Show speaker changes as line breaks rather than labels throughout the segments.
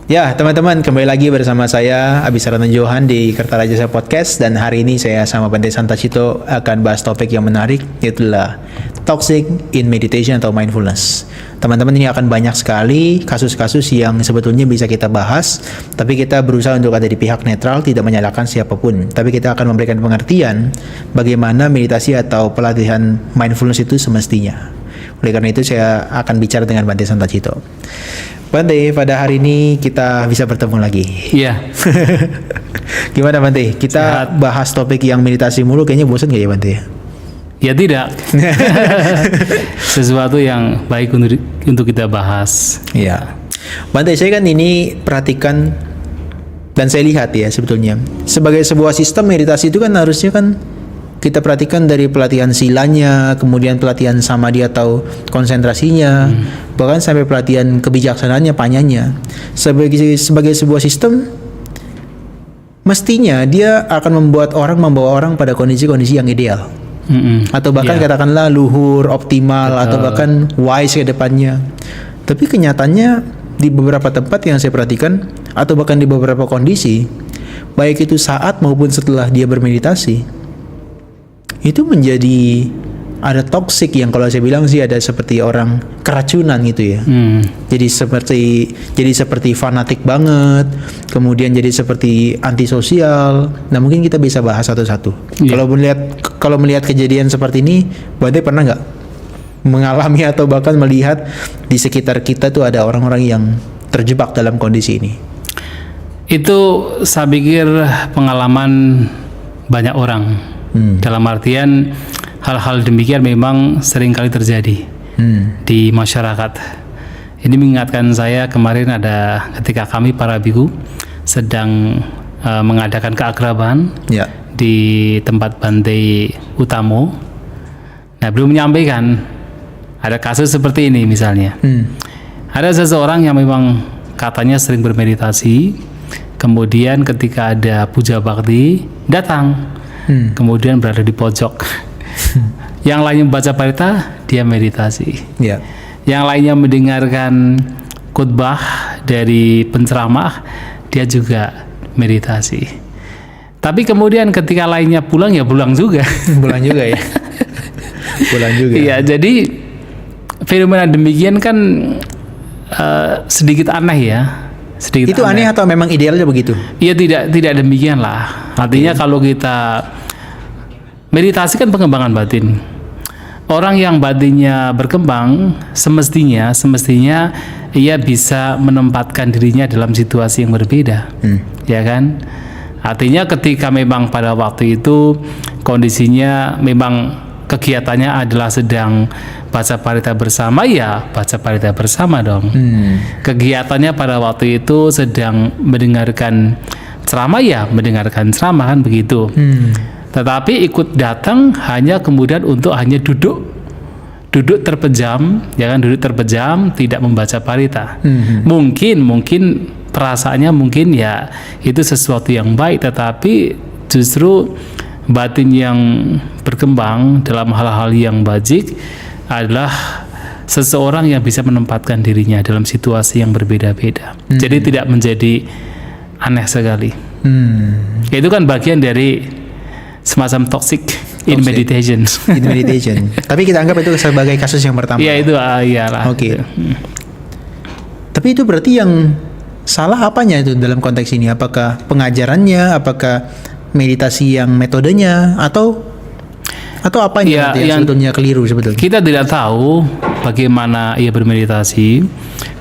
Ya, teman-teman, kembali lagi bersama saya Abisarana Johan di Kertarajasa Podcast, dan hari ini saya sama Bante Santacito akan bahas topik yang menarik, yaitu toxic in meditation atau mindfulness. Teman-teman, ini akan banyak sekali kasus-kasus yang sebetulnya bisa kita bahas, tapi kita berusaha untuk ada di pihak netral, tidak menyalahkan siapapun. Tapi kita akan memberikan pengertian bagaimana meditasi atau pelatihan mindfulness itu semestinya. Oleh karena itu saya akan bicara dengan Bante Santacito. Bante, pada hari ini kita bisa bertemu lagi.
Iya.
Gimana Bante? Kita bahas topik yang meditasi mulu, kayaknya bosan gak ya Bante?
Ya tidak. Sesuatu yang baik untuk kita bahas.
Iya. Bante, saya kan ini perhatikan dan saya lihat ya sebetulnya sebagai sebuah sistem meditasi itu kan harusnya kan kita perhatikan dari pelatihan silanya, kemudian pelatihan samadhi atau konsentrasinya, bahkan sampai pelatihan kebijaksanaannya, panyanya. Sebagai sebuah sistem, mestinya dia akan membawa orang pada kondisi-kondisi yang ideal. Atau bahkan katakanlah luhur, optimal, atau bahkan wise ke depannya. Tapi kenyataannya di beberapa tempat yang saya perhatikan, atau bahkan di beberapa kondisi, baik itu saat maupun setelah dia bermeditasi, itu menjadi ada toksik yang kalau saya bilang sih ada seperti orang keracunan gitu ya. Jadi seperti fanatik banget, kemudian jadi seperti antisosial. Nah, mungkin kita bisa bahas satu-satu. Kalau melihat kejadian seperti ini, Bante pernah nggak mengalami atau bahkan melihat di sekitar kita tuh ada orang-orang yang terjebak dalam kondisi ini?
Itu saya pikir pengalaman banyak orang. Dalam artian hal-hal demikian memang sering kali terjadi di masyarakat. Ini mengingatkan saya kemarin ada ketika kami para biku sedang mengadakan keakraban di tempat Bante Utamo. Nah, belum menyampaikan ada kasus seperti ini misalnya. Ada seseorang yang memang katanya sering bermeditasi, kemudian ketika ada puja bakti datang. Kemudian berada di pojok. Yang lainnya membaca parita, dia meditasi. Yang lainnya mendengarkan khutbah dari penceramah, dia juga meditasi. Tapi kemudian ketika lainnya pulang, ya pulang juga.
Pulang juga ya. Pulang juga.
Iya, jadi fenomena demikian kan sedikit aneh ya.
Itu aneh atau memang idealnya begitu?
Iya, tidak demikian lah. Artinya kalau kita meditasi kan pengembangan batin. Orang yang batinnya berkembang semestinya ia bisa menempatkan dirinya dalam situasi yang berbeda. Ya kan? Artinya ketika memang pada waktu itu kondisinya memang kegiatannya adalah sedang baca parita bersama, ya baca parita bersama dong. Kegiatannya pada waktu itu sedang mendengarkan ceramah, ya mendengarkan ceramah, kan begitu. Tetapi ikut datang hanya kemudian untuk hanya duduk terpejam, ya kan, duduk terpejam, tidak membaca parita. Mungkin perasaannya mungkin ya itu sesuatu yang baik, tetapi justru batin yang berkembang dalam hal-hal yang bajik adalah seseorang yang bisa menempatkan dirinya dalam situasi yang berbeda-beda. Jadi tidak menjadi aneh sekali. Itu kan bagian dari semacam toxic in meditation.
In meditation. Tapi kita anggap itu sebagai kasus yang pertama.
Iya, itu iyalah.
Oke. Tapi itu berarti yang salah apanya itu dalam konteks ini? Apakah pengajarannya? Apakah meditasi yang metodenya atau apanya yang sebetulnya keliru sebetulnya?
Kita tidak tahu bagaimana ia bermeditasi.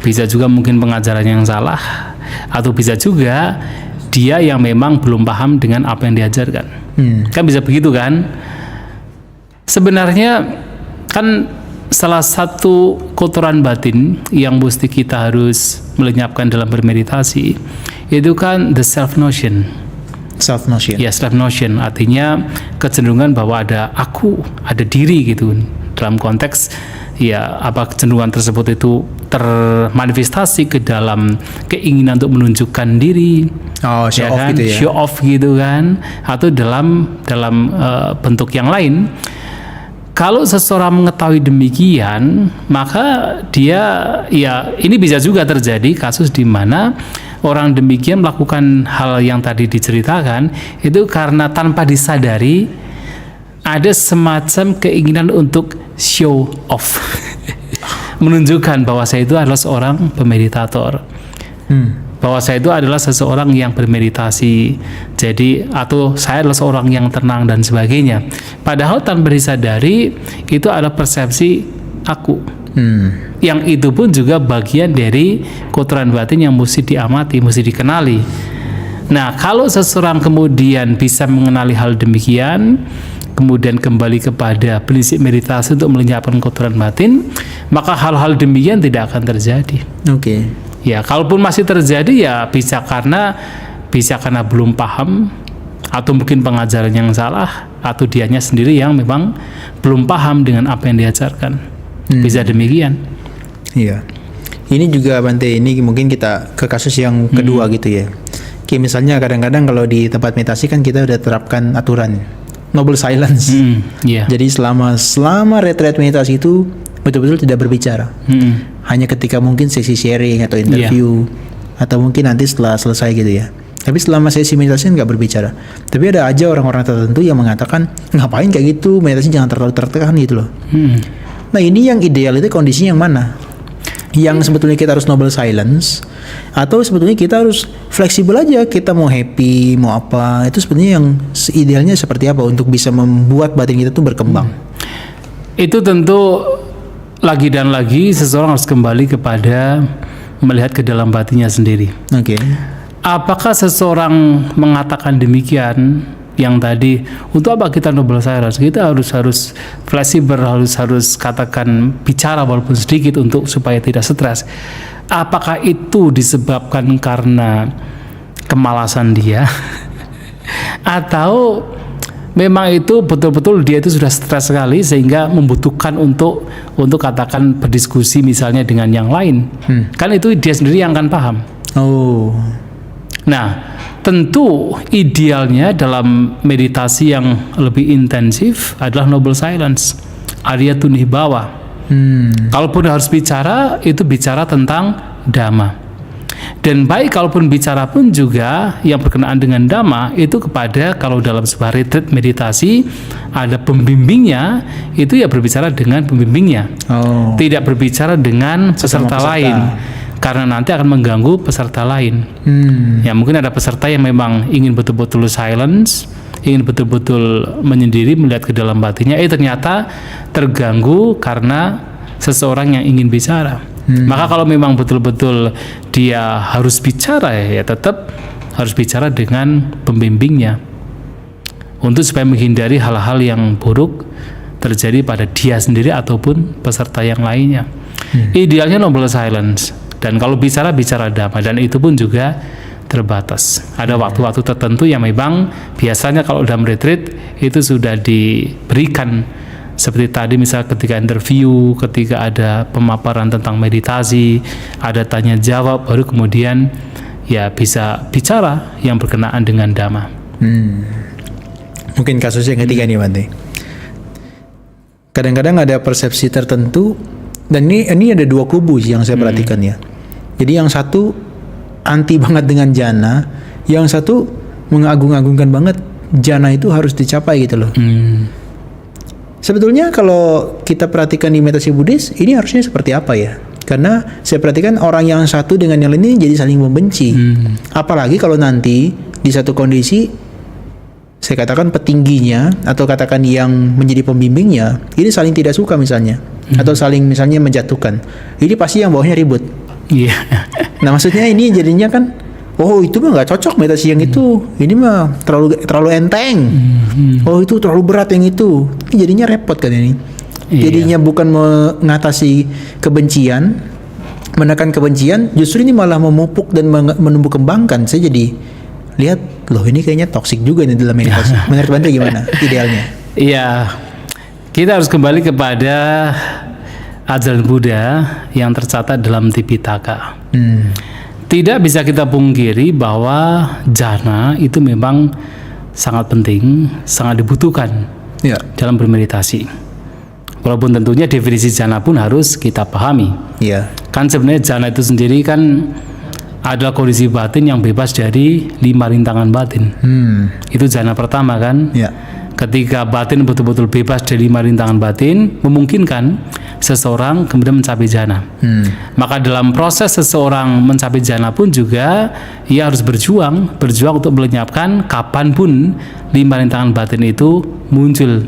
Bisa juga mungkin pengajaran yang salah, atau bisa juga dia yang memang belum paham dengan apa yang diajarkan. Kan bisa begitu kan? Sebenarnya kan salah satu kotoran batin yang mesti kita harus melenyapkan dalam bermeditasi itu kan the self notion.
Self-notion.
Ya, self-notion artinya kecenderungan bahwa ada aku, ada diri gitu. Dalam konteks ya apa kecenderungan tersebut itu termanifestasi ke dalam keinginan untuk menunjukkan diri.
Show
ya
off
kan?
gitu ya.
Show off gitu kan, atau dalam bentuk yang lain. Kalau seseorang mengetahui demikian, maka dia, ya ini bisa juga terjadi kasus di mana orang demikian melakukan hal yang tadi diceritakan itu karena tanpa disadari ada semacam keinginan untuk show off. Menunjukkan bahwa saya itu adalah seorang pemeditator. Bahwa saya itu adalah seseorang yang bermeditasi. Jadi atau saya adalah seorang yang tenang dan sebagainya. Padahal tanpa disadari itu adalah persepsi aku. Yang itu pun juga bagian dari kotoran batin yang mesti diamati, mesti dikenali. Nah, kalau seseorang kemudian bisa mengenali hal demikian, kemudian kembali kepada prinsip meditasi untuk melenyapkan kotoran batin, maka hal-hal demikian tidak akan terjadi.
Oke.
Ya, kalaupun masih terjadi ya bisa karena belum paham, atau mungkin pengajaran yang salah, atau dianya sendiri yang memang belum paham dengan apa yang diajarkan. Bisa demikian.
Iya. Ini juga Bante, ini mungkin kita ke kasus yang kedua gitu ya. Kayak misalnya kadang-kadang kalau di tempat meditasi kan kita udah terapkan aturan noble silence. Jadi selama retreat meditasi itu betul-betul tidak berbicara. Hanya ketika mungkin sesi sharing atau interview, atau mungkin nanti setelah selesai gitu ya. Tapi selama sesi meditasi nggak berbicara. Tapi ada aja orang-orang tertentu yang mengatakan, ngapain kayak gitu, meditasi jangan terlalu tertekan gitu loh. Nah, ini yang ideal itu kondisinya yang mana? Yang sebetulnya kita harus noble silence, atau sebetulnya kita harus fleksibel aja, kita mau happy, mau apa, itu sebetulnya yang idealnya seperti apa untuk bisa membuat batin kita tuh berkembang.
Itu tentu lagi dan lagi seseorang harus kembali kepada melihat ke dalam batinnya sendiri.
Oke.
Apakah seseorang mengatakan demikian yang tadi, untuk apa kita noble silence? Kita harus fleksibel, harus katakan bicara walaupun sedikit untuk supaya tidak stres. Apakah itu disebabkan karena kemalasan dia atau memang itu betul-betul dia itu sudah stres sekali sehingga membutuhkan untuk katakan berdiskusi misalnya dengan yang lain. Kan itu dia sendiri yang akan paham. Nah, tentu idealnya dalam meditasi yang lebih intensif adalah noble silence, Arya Tunihbawa. Kalaupun harus bicara, itu bicara tentang Dhamma. Dan baik kalaupun bicara pun juga yang berkenaan dengan Dhamma itu kepada, kalau dalam sebuah retreat meditasi ada pembimbingnya, itu ya berbicara dengan pembimbingnya. Tidak berbicara dengan peserta lain. Karena nanti akan mengganggu peserta lain. Ya mungkin ada peserta yang memang ingin betul-betul silence, ingin betul-betul menyendiri melihat ke dalam batinnya, ternyata terganggu karena seseorang yang ingin bicara. Maka kalau memang betul-betul dia harus bicara, ya tetap harus bicara dengan pembimbingnya untuk supaya menghindari hal-hal yang buruk terjadi pada dia sendiri ataupun peserta yang lainnya. Idealnya noble silence. Dan kalau bicara Dhamma, dan itu pun juga terbatas. Ada waktu-waktu tertentu yang memang biasanya kalau dalam retreat itu sudah diberikan, seperti tadi misalnya ketika interview, ketika ada pemaparan tentang meditasi, ada tanya jawab, baru kemudian ya bisa bicara yang berkenaan dengan Dhamma.
Mungkin kasus yang ketiga nih Bante. Kadang-kadang ada persepsi tertentu. Dan ini ada dua kubu yang saya perhatikan ya. Jadi yang satu anti banget dengan jana, yang satu mengagung-agungkan banget jana itu harus dicapai gitu loh. Sebetulnya kalau kita perhatikan di meditasi Buddhis, ini harusnya seperti apa ya? Karena saya perhatikan orang yang satu dengan yang lain ini jadi saling membenci. Apalagi kalau nanti di satu kondisi, saya katakan petingginya atau katakan yang menjadi pembimbingnya ini saling tidak suka misalnya, atau saling misalnya menjatuhkan, ini pasti yang bawahnya ribut. Nah maksudnya ini jadinya kan, oh itu mah nggak cocok meditasi yang itu, ini mah terlalu enteng. Oh itu terlalu berat yang itu. Ini jadinya repot kan ini. Jadinya bukan mengatasi kebencian, menekan kebencian, justru ini malah memupuk dan menumbuh kembangkan. Saya jadi lihat, loh ini kayaknya toksik juga nih dalam meditasi. Menurut Bante gimana idealnya?
Iya, kita harus kembali kepada ajaran Buddha yang tercatat dalam Tipitaka. Tidak bisa kita pungkiri bahwa jana itu memang sangat penting, sangat dibutuhkan dalam bermeditasi. Walaupun tentunya definisi jana pun harus kita pahami. Kan sebenarnya jana itu sendiri kan adalah kondisi batin yang bebas dari 5 rintangan batin. Itu jana pertama kan.
Ya.
Ketika batin betul-betul bebas dari 5 rintangan batin, memungkinkan seseorang kemudian mencapai jana. Maka dalam proses seseorang mencapai jana pun juga ia harus berjuang untuk melenyapkan kapanpun 5 rintangan batin itu muncul.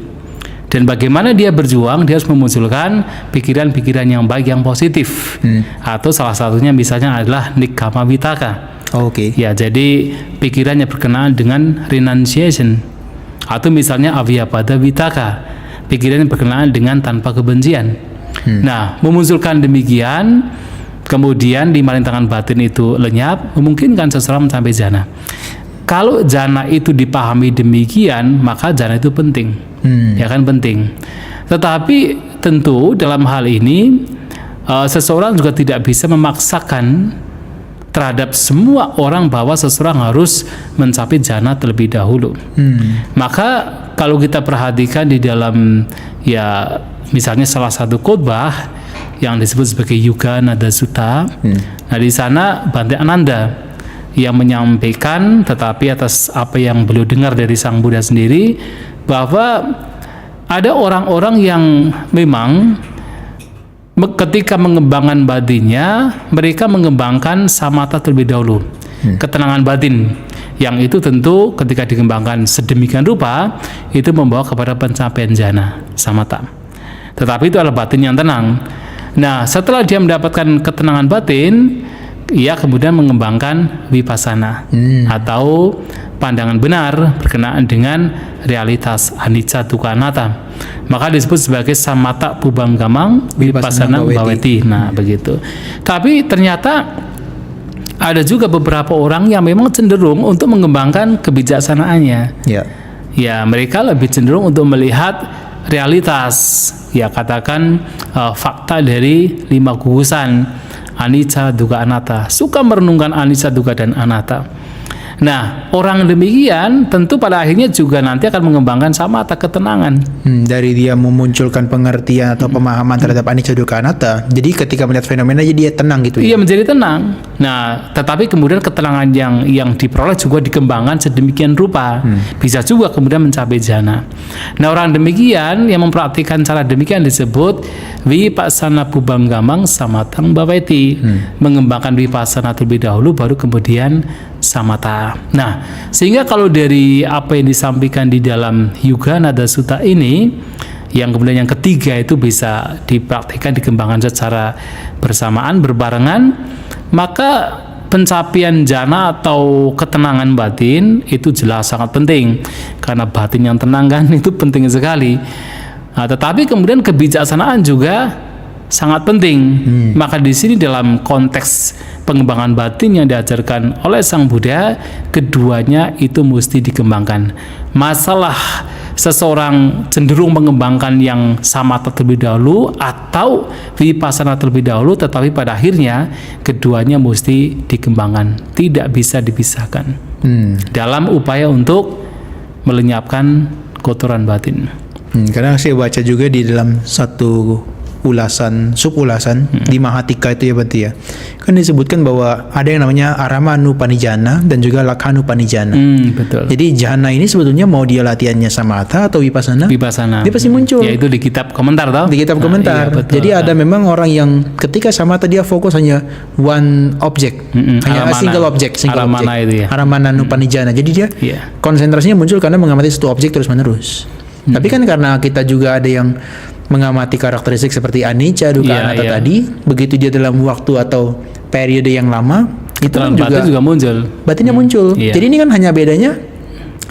Dan bagaimana dia berjuang, dia harus memunculkan pikiran-pikiran yang baik, yang positif. Atau salah satunya misalnya adalah Nikkama Vitaka.
Oke.
Ya, jadi pikirannya berkenaan dengan renunciation. Atau misalnya Avyapada Vitaka, pikiran yang berkenaan dengan tanpa kebencian. Nah, memunculkan demikian, kemudian 5 rintangan batin itu lenyap, memungkinkan seseorang mencapai jana. Kalau jana itu dipahami demikian, maka jana itu penting. Ya kan, penting. Tetapi tentu dalam hal ini seseorang juga tidak bisa memaksakan terhadap semua orang bahwa seseorang harus mencapai jana terlebih dahulu. Maka kalau kita perhatikan di dalam, ya misalnya salah satu khotbah yang disebut sebagai Yuga Nada Sutta, nah di sana Bante Ananda yang menyampaikan, tetapi atas apa yang beliau dengar dari Sang Buddha sendiri, bahwa ada orang-orang yang memang ketika mengembangkan batinnya, mereka mengembangkan samatha terlebih dahulu, ketenangan batin, yang itu tentu ketika dikembangkan sedemikian rupa itu membawa kepada pencapaian jana samatha. Tetapi itu adalah batin yang tenang. Nah, setelah dia mendapatkan ketenangan batin, ia kemudian mengembangkan vipassana atau pandangan benar berkenaan dengan realitas anicca dukkha anatta. Maka disebut sebagai samatha pubanggamang vipassana bhavati. Nah, begitu. Tapi ternyata ada juga beberapa orang yang memang cenderung untuk mengembangkan kebijaksanaannya. Ya, mereka lebih cenderung untuk melihat realitas, ya katakan fakta dari 5 gugusan anicca dukkha anatta, suka merenungkan anicca dukkha dan anatta. Nah, orang demikian tentu pada akhirnya juga nanti akan mengembangkan samatha, ketenangan.
Dari dia memunculkan pengertian atau pemahaman terhadap anicca dukkha anatta, jadi ketika melihat fenomena jadi dia tenang gitu ya.
Iya, menjadi tenang. Nah, tetapi kemudian ketenangan yang diperoleh juga dikembangkan sedemikian rupa, bisa juga kemudian mencapai jana. Nah, orang demikian yang mempraktikkan cara demikian disebut vipassana pubanggamang samathang bhavati, mengembangkan vipassana terlebih dahulu baru kemudian samatha. Nah, sehingga kalau dari apa yang disampaikan di dalam Yuga Nada Sutta ini, yang kemudian yang ketiga itu bisa dipraktikkan, dikembangkan secara bersamaan, berbarengan, maka pencapaian jana atau ketenangan batin itu jelas sangat penting, karena batin yang tenang kan itu penting sekali. Nah, tetapi kemudian kebijaksanaan juga sangat penting. Maka di sini dalam konteks pengembangan batin yang diajarkan oleh Sang Buddha, keduanya itu mesti dikembangkan. Masalah seseorang cenderung mengembangkan yang samatha terlebih dahulu atau vipassana terlebih dahulu, tetapi pada akhirnya keduanya mesti dikembangkan, tidak bisa dipisahkan dalam upaya untuk melenyapkan kotoran batin.
Karena saya baca juga di dalam satu sub-ulasan di Mahatika itu ya Bante ya, kan disebutkan bahwa ada yang namanya Aramanupanijana dan juga Lakhanupanijana.
Betul.
Jadi jana ini sebetulnya mau dia latihannya samatha atau vipassana, dia pasti muncul.
Ya, itu di kitab komentar tau?
Di kitab komentar.
Iya,
jadi ada memang orang yang ketika samatha dia fokus hanya one object, hanya single object.
Aramana itu ya.
Aramananupanijana. Jadi dia konsentrasinya muncul karena mengamati satu objek terus-menerus. Tapi kan karena kita juga ada yang mengamati karakteristik seperti anicca dukkha anatta tadi, begitu dia dalam waktu atau periode yang lama, itu kan
juga muncul.
Batinnya muncul. Jadi ini kan hanya bedanya,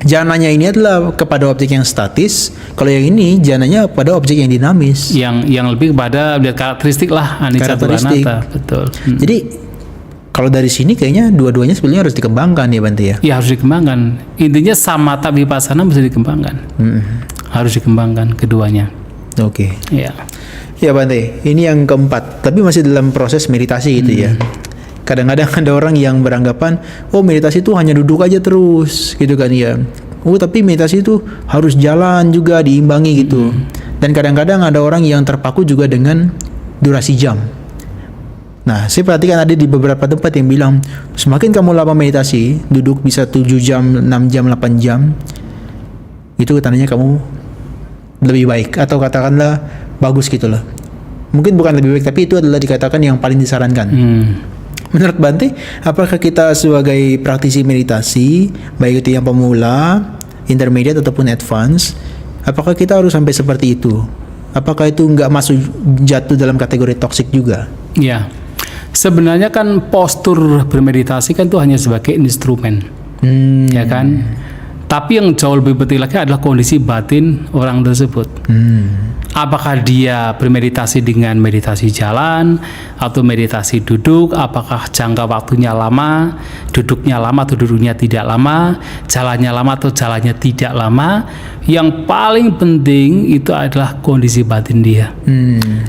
jananya ini adalah kepada objek yang statis, kalau yang ini jananya pada objek yang dinamis.
Yang lebih kepada lihat karakteristik lah anicca dukkha anatta. Betul.
Jadi kalau dari sini kayaknya dua-duanya sebenarnya harus dikembangkan ya Bante ya.
Iya, harus dikembangkan. Intinya samatha vipassana mesti dikembangkan. Harus dikembangkan keduanya.
Oke.
Ya.
Ya Bante, ini yang keempat, tapi masih dalam proses meditasi gitu ya. Kadang-kadang ada orang yang beranggapan, oh meditasi itu hanya duduk aja terus gitu kan ya. Oh tapi meditasi itu harus jalan juga, diimbangi gitu. Dan kadang-kadang ada orang yang terpaku juga dengan durasi jam. Nah, saya perhatikan ada di beberapa tempat yang bilang semakin kamu lama meditasi, duduk bisa 7 jam, 6 jam, 8 jam, itu tandanya kamu lebih baik atau katakanlah bagus gitu loh. Mungkin bukan lebih baik, tapi itu adalah dikatakan yang paling disarankan. Menurut Bante, apakah kita sebagai praktisi meditasi, baik itu yang pemula, intermediate ataupun advance, apakah kita harus sampai seperti itu? Apakah itu nggak masuk jatuh dalam kategori toksik juga?
Ya. Sebenarnya kan postur bermeditasi kan itu hanya sebagai instrumen, ya kan. Tapi yang jauh lebih penting lagi adalah kondisi batin orang tersebut. Apakah dia bermeditasi dengan meditasi jalan atau meditasi duduk? Apakah jangka waktunya lama, duduknya lama atau duduknya tidak lama, jalannya lama atau jalannya tidak lama? Yang paling penting itu adalah kondisi batin dia.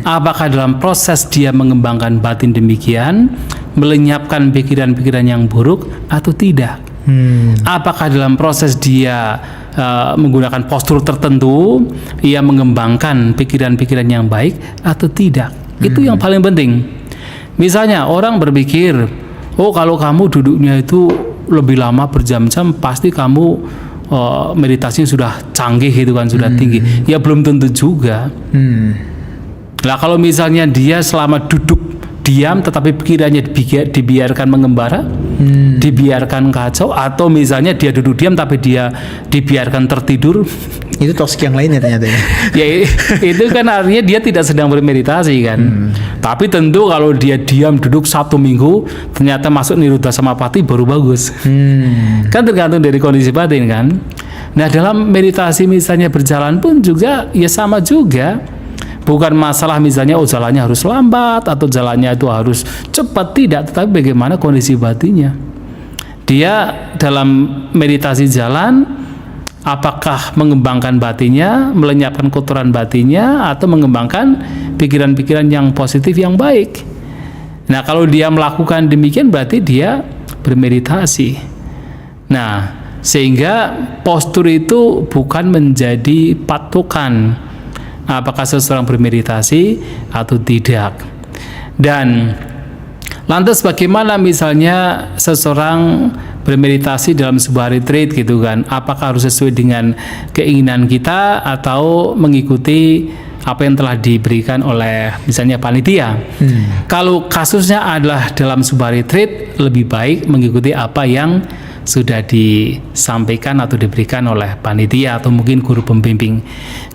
Apakah dalam proses dia mengembangkan batin demikian, melenyapkan pikiran-pikiran yang buruk atau tidak? Apakah dalam proses dia menggunakan postur tertentu, ia mengembangkan pikiran-pikiran yang baik atau tidak? Itu yang paling penting. Misalnya orang berpikir, oh kalau kamu duduknya itu lebih lama berjam-jam, pasti kamu meditasinya sudah canggih gitu kan, sudah tinggi. Ya belum tentu juga. Nah kalau misalnya dia selama duduk diam tetapi pikirannya dibiarkan mengembara, dibiarkan kacau, atau misalnya dia duduk diam tapi dia dibiarkan tertidur,
itu toksik yang lain ya ternyata ya.
Ya itu kan artinya dia tidak sedang bermeditasi kan. Tapi tentu kalau dia diam duduk 1 minggu ternyata masuk Niruddha Samapatti baru bagus. Kan tergantung dari kondisi batin kan. Nah dalam meditasi misalnya berjalan pun juga ya sama juga. Bukan masalah misalnya jalannya harus lambat atau jalannya itu harus cepat, tidak, tetapi bagaimana kondisi batinnya. Dia dalam meditasi jalan apakah mengembangkan batinnya, melenyapkan kotoran batinnya, atau mengembangkan pikiran-pikiran yang positif yang baik. Nah, kalau dia melakukan demikian berarti dia bermeditasi. Nah, sehingga postur itu bukan menjadi patokan apakah seseorang bermeditasi atau tidak. Dan lantas bagaimana misalnya seseorang bermeditasi dalam sebuah retreat gitu kan? Apakah harus sesuai dengan keinginan kita atau mengikuti apa yang telah diberikan oleh misalnya panitia? Kalau kasusnya adalah dalam sebuah retreat, lebih baik mengikuti apa yang sudah disampaikan atau diberikan oleh panitia atau mungkin guru pembimbing.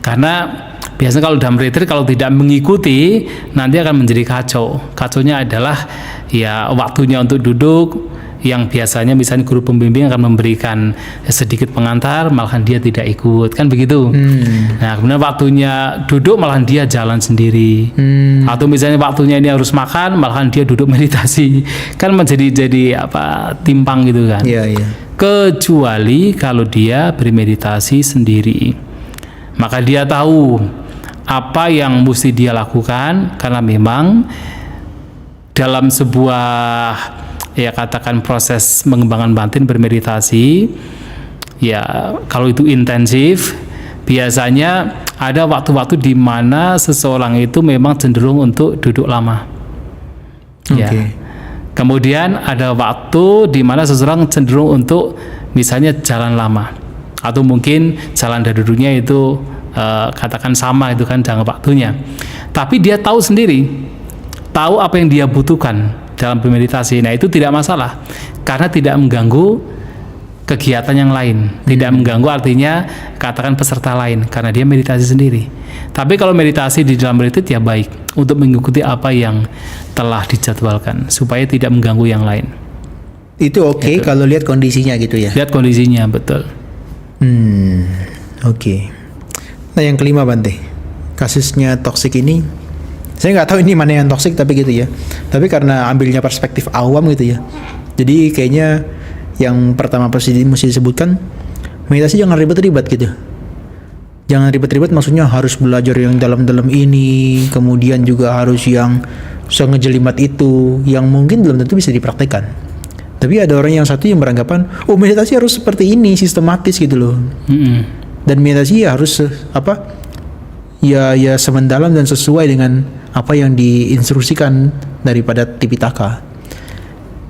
Karena biasanya kalau dalam retreat kalau tidak mengikuti nanti akan menjadi kacau. Kacaunya adalah ya waktunya untuk duduk yang biasanya misalnya guru pembimbing akan memberikan sedikit pengantar, malahan dia tidak ikut, kan begitu. Nah kemudian waktunya duduk malahan dia jalan sendiri. Atau misalnya waktunya ini harus makan, malahan dia duduk meditasi. Kan jadi apa timpang gitu kan. Kecuali kalau dia bermeditasi sendiri, maka dia tahu apa yang mesti dia lakukan, karena memang dalam sebuah ya katakan proses mengembangkan batin bermeditasi ya kalau itu intensif biasanya ada waktu-waktu di mana seseorang itu memang cenderung untuk duduk lama. Ya. Kemudian ada waktu di mana seseorang cenderung untuk misalnya jalan lama atau mungkin jalan dan duduknya itu katakan sama itu kan jangka waktunya. Tapi dia tahu sendiri, tahu apa yang dia butuhkan dalam bermeditasi. Nah itu tidak masalah karena tidak mengganggu kegiatan yang lain, tidak mengganggu artinya katakan peserta lain karena dia meditasi sendiri. Tapi kalau meditasi di dalam retreat ya baik untuk mengikuti apa yang telah dijadwalkan supaya tidak mengganggu yang lain.
Itu oke kalau lihat kondisinya gitu ya.
Lihat kondisinya betul.
Oke. Nah yang kelima Bante, kasusnya toksik ini, saya nggak tahu ini mana yang toksik tapi gitu ya. Tapi karena ambilnya perspektif awam gitu ya, jadi kayaknya yang pertama mesti disebutkan, meditasi jangan ribet-ribet gitu. Jangan ribet-ribet maksudnya harus belajar yang dalam-dalam ini, kemudian juga harus yang ngejelimet itu, yang mungkin belum tentu bisa dipraktekkan. Tapi ada orang yang satu yang beranggapan, oh meditasi harus seperti ini, sistematis gitu loh. Dan meditasi ya harus ya semendalam dan sesuai dengan apa yang diinstruksikan daripada Tipitaka.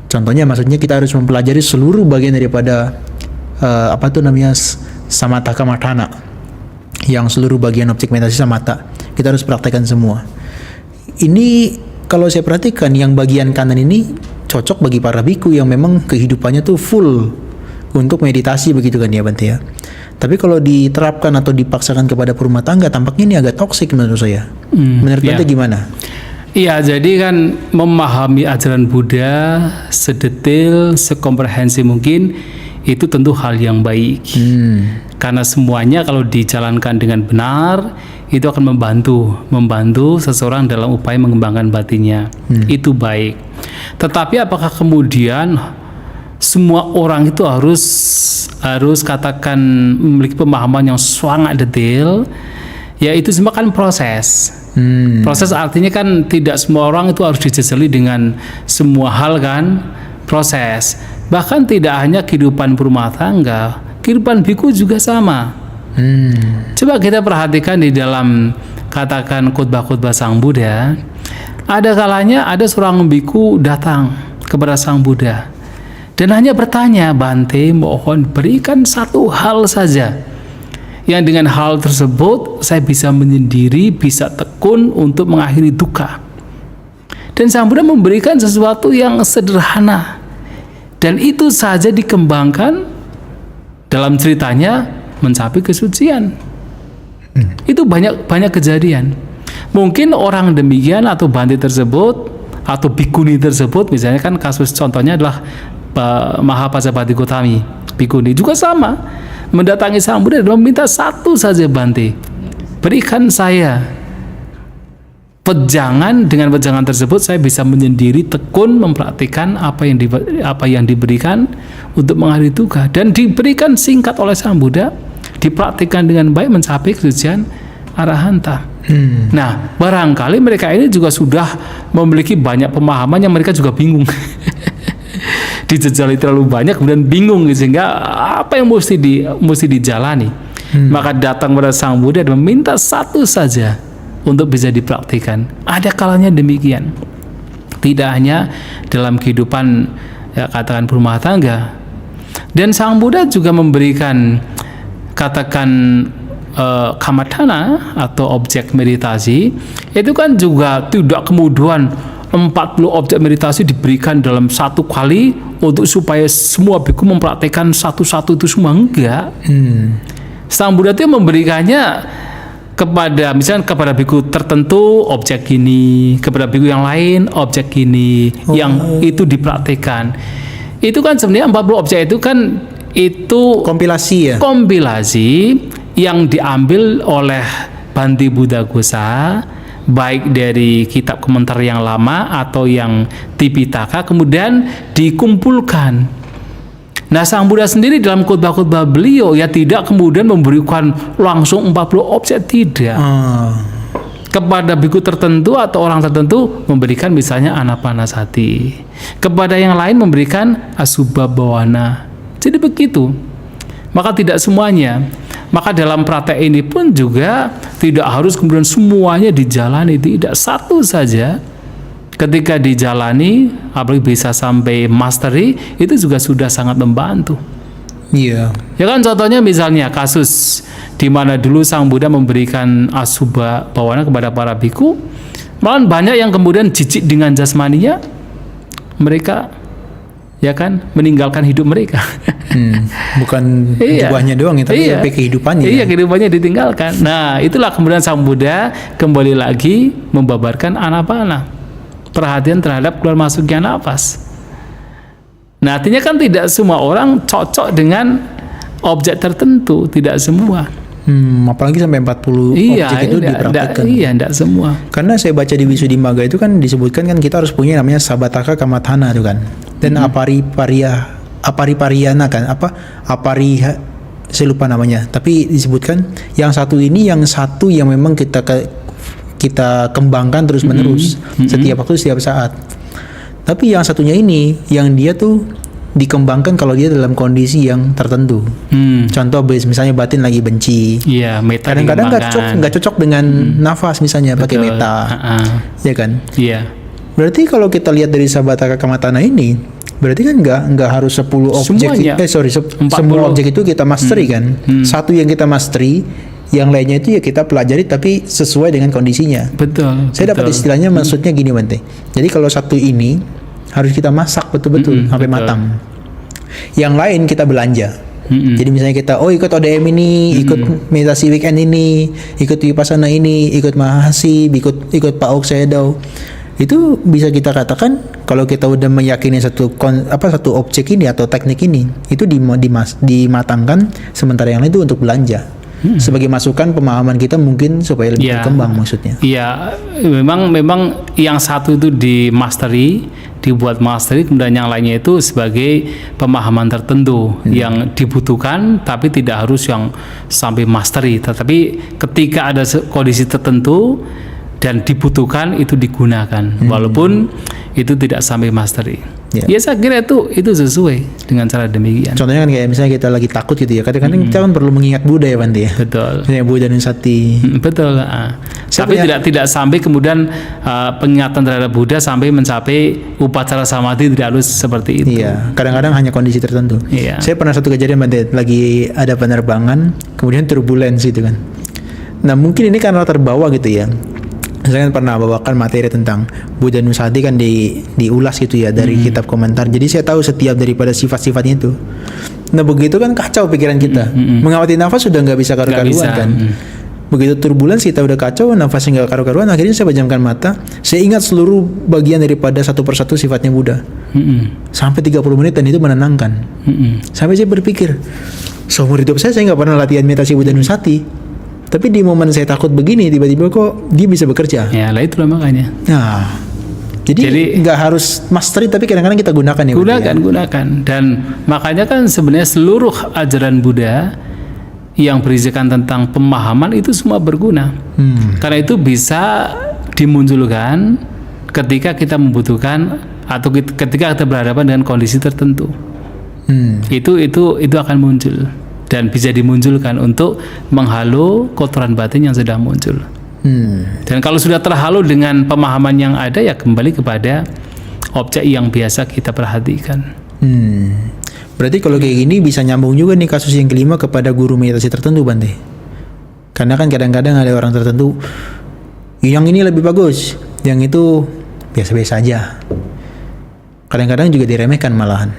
Contohnya, maksudnya kita harus mempelajari seluruh bagian daripada Samataka Matana, yang seluruh bagian objek meditasi samata kita harus praktekkan semua. Ini kalau saya perhatikan yang bagian kanan ini cocok bagi para biku yang memang kehidupannya tuh full untuk meditasi, begitu kan ya Bante ya. Tapi kalau diterapkan atau dipaksakan kepada perumah tangga, tampaknya ini agak toksik menurut saya. Menurut Bante gimana?
Iya, jadi kan memahami ajaran Buddha sedetail, sekomprehensif mungkin itu tentu hal yang baik. Karena semuanya kalau dijalankan dengan benar itu akan membantu seseorang dalam upaya mengembangkan batinnya. Itu baik. Tetapi apakah kemudian semua orang itu harus katakan memiliki pemahaman yang sangat detail? Ya, itu semua kan proses. Proses artinya kan tidak semua orang itu harus dijejali dengan semua hal kan. Proses. Bahkan tidak hanya kehidupan berumah tangga, kehidupan biku juga sama. Coba kita perhatikan di dalam katakan khotbah-khotbah Sang Buddha, ada kalanya ada seorang biku datang kepada Sang Buddha dan hanya bertanya, Bante, mohon berikan satu hal saja yang dengan hal tersebut saya bisa menyendiri, bisa tekun untuk mengakhiri duka. Dan Sang Buddha memberikan sesuatu yang sederhana. Dan itu saja dikembangkan dalam ceritanya mencapai kesucian. Itu banyak kejadian. Mungkin orang demikian atau Bante tersebut atau bikuni tersebut, misalnya kan kasus contohnya adalah Mahapajapati Gotami bikuni juga sama, mendatangi Sang Buddha dan meminta satu saja, Bante, berikan saya pejangan, dengan pejangan tersebut saya bisa menyendiri tekun mempraktikkan apa yang diberikan untuk mengakhiri duka, dan diberikan singkat oleh Sang Buddha, dipraktikkan dengan baik mencapai kesucian arahanta. Nah, barangkali mereka ini juga sudah memiliki banyak pemahaman yang mereka juga bingung. Dijejali terlalu banyak kemudian bingung, sehingga apa yang mesti dijalani. Maka datang pada Sang Buddha dan meminta satu saja untuk bisa dipraktikkan. Ada kalanya demikian. Tidak hanya dalam kehidupan katakan berumah tangga. Dan Sang Buddha juga memberikan katakan kamatana atau objek meditasi. Itu kan juga tidak kemudian 40 objek meditasi diberikan dalam satu kali untuk supaya semua biku mempraktikkan satu-satu itu semua. Enggak. Sang Buddha itu memberikannya kepada biku tertentu objek ini, kepada biku yang lain objek ini, yang itu dipraktikkan. Itu kan sebenarnya 40 objek itu kan itu kompilasi yang diambil oleh Bhante Buddhaghosa, baik dari kitab komentar yang lama atau yang Tipitaka, kemudian dikumpulkan. Nah, Sang Buddha sendiri dalam khotbah-khotbah beliau ya tidak kemudian memberikan langsung 40 objek, tidak. Kepada biku tertentu atau orang tertentu memberikan misalnya Anapanasati. Kepada yang lain memberikan Asubha Bhawana. Jadi begitu. Maka tidak semuanya. Maka dalam praktek ini pun juga tidak harus kemudian semuanya dijalani, tidak, satu saja. Ketika dijalani, apalagi bisa sampai mastery, itu juga sudah sangat membantu.
Iya.
Ya kan, contohnya misalnya kasus di mana dulu Sang Buddha memberikan Asubha Bhawana kepada para biku, malah banyak yang kemudian jijik dengan jasmaninya, mereka ya kan meninggalkan hidup mereka.
Bukan jubahnya doang ya, tapi sampai kehidupannya.
Iya, kehidupannya ditinggalkan. Nah, itulah kemudian Sang Buddha kembali lagi membabarkan Anapana, perhatian terhadap keluar masuknya nafas. Nah, artinya kan tidak semua orang cocok dengan objek tertentu, tidak semua.
Apalagi sampai 40 objek itu dipraktikkan.
Iya, tidak semua.
Karena saya baca di Visuddhimagga itu kan disebutkan kan kita harus punya namanya Sabataka Kamathana itu kan. Dan Aparipariana kan, saya lupa namanya. Tapi disebutkan yang satu ini, yang satu yang memang kita kembangkan terus menerus setiap waktu, setiap saat. Tapi yang satunya ini, yang dia tuh dikembangkan kalau dia dalam kondisi yang tertentu. Contoh misalnya batin lagi benci.
Iya, meta
Kadang-kadang
dikembangkan.
nggak cocok dengan nafas misalnya pakai meta, ya kan?
Iya.
Berarti kalau kita lihat dari Sabataka Kamatana ini, berarti kan nggak harus 10 objek,
Semuanya.
semua objek itu kita mastery kan? Satu yang kita mastery, yang lainnya itu ya kita pelajari tapi sesuai dengan kondisinya.
Betul.
Saya dapat istilahnya maksudnya gini Bante. Jadi kalau satu ini harus kita masak betul-betul sampai
betul.
matang. Yang lain kita belanja. Jadi misalnya kita ikut ODM ini, ikut meditasi weekend ini, ikut Vipassana ini, ikut Mahasi, ikut Pak Ok Sayadaw. Itu bisa kita katakan kalau kita udah meyakini satu objek ini atau teknik ini, itu dimatangkan, sementara yang lain itu untuk belanja. Sebagai masukan pemahaman kita mungkin supaya lebih berkembang maksudnya.
Iya, memang yang satu itu di mastery, dibuat mastery, kemudian yang lainnya itu sebagai pemahaman tertentu yang dibutuhkan, tapi tidak harus yang sampai mastery. Tetapi ketika ada kondisi tertentu dan dibutuhkan itu digunakan, walaupun itu tidak sampai mastery. Ya saya kira itu sesuai dengan cara demikian.
Contohnya kan kayak misalnya kita lagi takut gitu ya, kadang-kadang kita kan perlu mengingat Buddha ya Bante ya.
Betul.
Misalnya Buddha dan Sati.
Betul. Tapi tidak sampai kemudian pengingatan terhadap Buddha sampai mencapai upacara samadhi, tidak harus seperti itu.
Iya, kadang-kadang hanya kondisi tertentu.
Iya.
Saya pernah satu kejadian Bante, lagi ada penerbangan, kemudian turbulens gitu kan. Nah mungkin ini karena terbawa gitu ya. Saya kan pernah bawakan materi tentang Buddha Nusati kan diulas gitu ya dari kitab komentar. Jadi saya tahu setiap daripada sifat-sifatnya itu. Nah begitu kan kacau pikiran kita. Mengamati nafas sudah nggak bisa karu-karuan kan. Begitu turbulens kita udah kacau, nafasnya nggak karu-karuan. Akhirnya saya pejamkan mata. Saya ingat seluruh bagian daripada satu persatu sifatnya Buddha. Sampai 30 menit dan itu menenangkan. Sampai saya berpikir, seumur hidup saya nggak pernah latihan meditasi Buddha Nusati. Tapi di momen saya takut begini, tiba-tiba kok dia bisa bekerja.
Ya, lah itulah makanya.
Nah, jadi nggak harus mastery, tapi kadang-kadang kita gunakan ya.
Gunakan. Dan makanya kan sebenarnya seluruh ajaran Buddha yang berisikan tentang pemahaman itu semua berguna. Karena itu bisa dimunculkan ketika kita membutuhkan atau ketika kita berhadapan dengan kondisi tertentu. Itu akan muncul. Dan bisa dimunculkan untuk menghalau kotoran batin yang sudah muncul. Dan kalau sudah terhalau dengan pemahaman yang ada, ya kembali kepada objek yang biasa kita perhatikan.
Berarti kalau kayak gini bisa nyambung juga nih kasus yang kelima kepada guru meditasi tertentu Bante. Karena kan kadang-kadang ada orang tertentu yang ini lebih bagus, yang itu biasa-biasa aja. Kadang-kadang juga diremehkan malahan.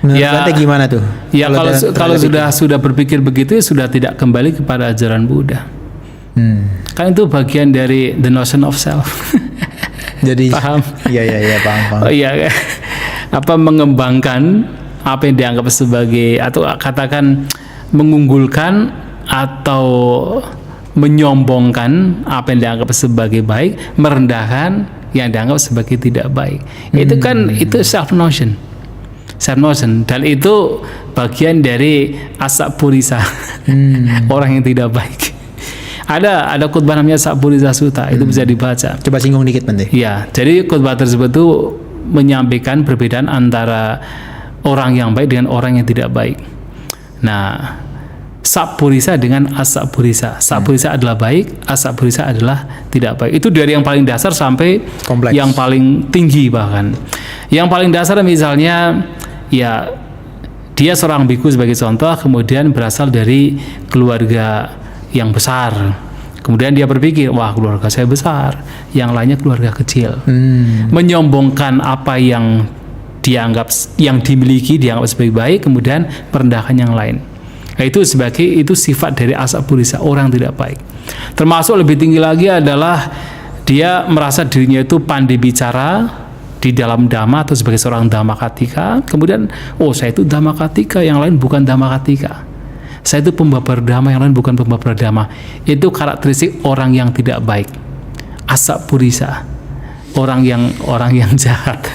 Bante gimana tuh?
Ya kalau sudah berpikir begitu, ya sudah tidak kembali kepada ajaran Buddha. Kan itu bagian dari the notion of self.
Jadi
paham?
Iya paham.
Oh iya, mengembangkan apa yang dianggap sebagai, atau katakan mengunggulkan atau menyombongkan apa yang dianggap sebagai baik, merendahkan yang dianggap sebagai tidak baik. Itu self notion, dan itu bagian dari asapurisa, orang yang tidak baik. Ada khutbah namanya Asapurisa Sutta, itu bisa dibaca.
Coba singgung dikit Bante.
Ya, jadi khutbah tersebut itu menyampaikan perbedaan antara orang yang baik dengan orang yang tidak baik. Nah, Sapurisa dengan Asapurisa. Sapurisa adalah baik, Asapurisa adalah tidak baik. Itu dari yang paling dasar sampai
kompleks,
yang paling tinggi bahkan. Yang paling dasar misalnya, ya dia seorang biku sebagai contoh, kemudian berasal dari keluarga yang besar. Kemudian dia berpikir, wah keluarga saya besar, yang lainnya keluarga kecil. Menyombongkan apa yang dimiliki dianggap sebagai baik, kemudian merendahkan yang lain. Nah, itu sifat dari Asapurisa, orang tidak baik. Termasuk lebih tinggi lagi adalah dia merasa dirinya itu pandai bicara di dalam dhamma atau sebagai seorang dhammakatika. Kemudian, saya itu dhammakatika, yang lain bukan dhammakatika. Saya itu pembabar dhamma, yang lain bukan pembabar dhamma. Itu karakteristik orang yang tidak baik. Asapurisa, orang yang jahat.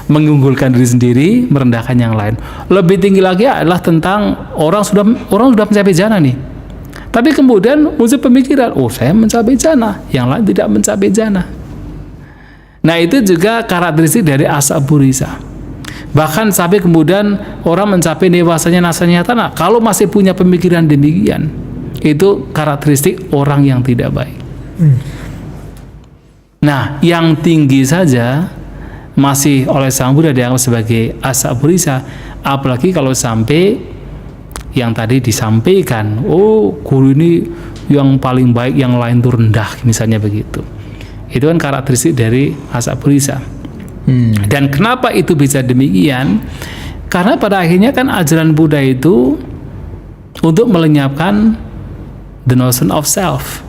Mengunggulkan diri sendiri, merendahkan yang lain. Lebih tinggi lagi adalah tentang orang sudah mencapai jana nih. Tapi kemudian muncul pemikiran, saya mencapai jana, yang lain tidak mencapai jana. Nah, itu juga karakteristik dari Asapurisa. Bahkan sampai kemudian orang mencapai dewasanya nasanyatana, kalau masih punya pemikiran demikian, itu karakteristik orang yang tidak baik. Nah, yang tinggi saja masih oleh Sang Buddha dianggap sebagai asapurisa, apalagi kalau sampai yang tadi disampaikan, oh guru ini yang paling baik, yang lain itu rendah, misalnya begitu. Itu kan karakteristik dari asapurisa. Dan kenapa itu bisa demikian? Karena pada akhirnya kan ajaran Buddha itu untuk melenyapkan the notion of self.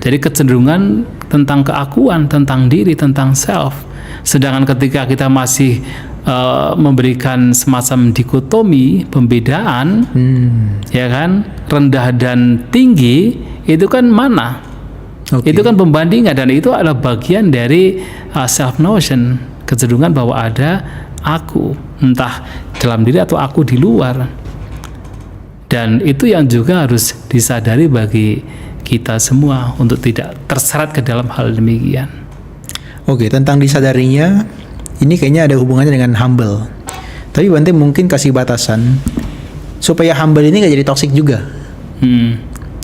Jadi kecenderungan tentang keakuan, tentang diri, tentang self. Sedangkan ketika kita masih memberikan semacam dikotomi, pembedaan, ya kan, rendah dan tinggi, itu kan mana? Itu kan pembandingan, dan itu adalah bagian dari self notion, kecenderungan bahwa ada aku, entah dalam diri atau aku di luar. Dan itu yang juga harus disadari bagi kita semua untuk tidak terseret ke dalam hal demikian.
Oke, tentang disadarinya, ini kayaknya ada hubungannya dengan humble. Tapi Bante mungkin kasih batasan supaya humble ini nggak jadi toxic juga.